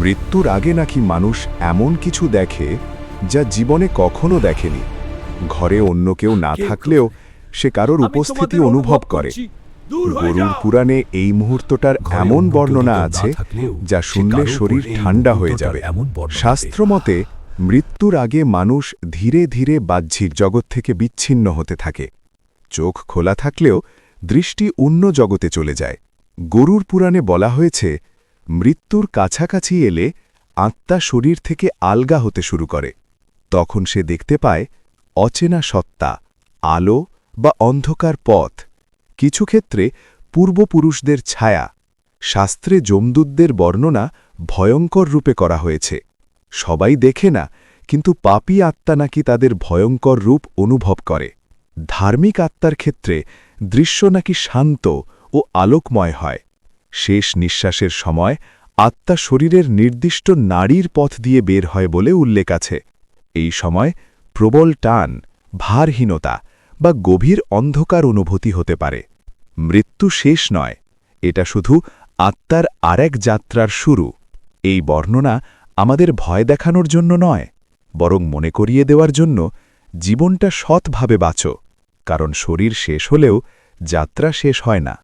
মৃত্যুর আগে নাকি মানুষ এমন কিছু দেখে যা জীবনে কখনো দেখেনি। ঘরে অন্য কেউ না থাকলেও সে কারোর উপস্থিতি অনুভব করে। গরুর পুরাণে এই মুহূর্তটার এমন বর্ণনা আছে যা শুনলে শরীর ঠান্ডা হয়ে যাবে। শাস্ত্রমতে মৃত্যুর আগে মানুষ ধীরে ধীরে বাহ্যিক জগৎ থেকে বিচ্ছিন্ন হতে থাকে। চোখ খোলা থাকলেও দৃষ্টি অন্য জগতে চলে যায়। গরুর পুরাণে বলা হয়েছে, মৃত্যুর কাছাকাছি এলে আত্মা শরীর থেকে আলগা হতে শুরু করে। তখন সে দেখতে পায় অচেনা সত্তা, আলো বা অন্ধকার পথ, কিছু ক্ষেত্রে পূর্বপুরুষদের ছায়া। শাস্ত্রে যমদূতদের বর্ণনা ভয়ঙ্কর রূপে করা হয়েছে। সবাই দেখে না, কিন্তু পাপী আত্মা নাকি তাদের ভয়ঙ্কর রূপ অনুভব করে। ধার্মিক আত্মার ক্ষেত্রে দৃশ্য নাকি শান্ত ও আলোকময় হয়। শেষ নিঃশ্বাসের সময় আত্মা শরীরের নির্দিষ্ট নাড়ির পথ দিয়ে বের হয় বলে উল্লেখ আছে। এই সময় প্রবল টান, ভারহীনতা বা গভীর অন্ধকার অনুভূতি হতে পারে। মৃত্যু শেষ নয়, এটা শুধু আত্মার আরেক যাত্রার শুরু। এই বর্ণনা আমাদের ভয় দেখানোর জন্য নয়, বরং মনে করিয়ে দেওয়ার জন্য জীবনটা সৎভাবে বাঁচো, কারণ শরীর শেষ হলেও যাত্রা শেষ হয় না।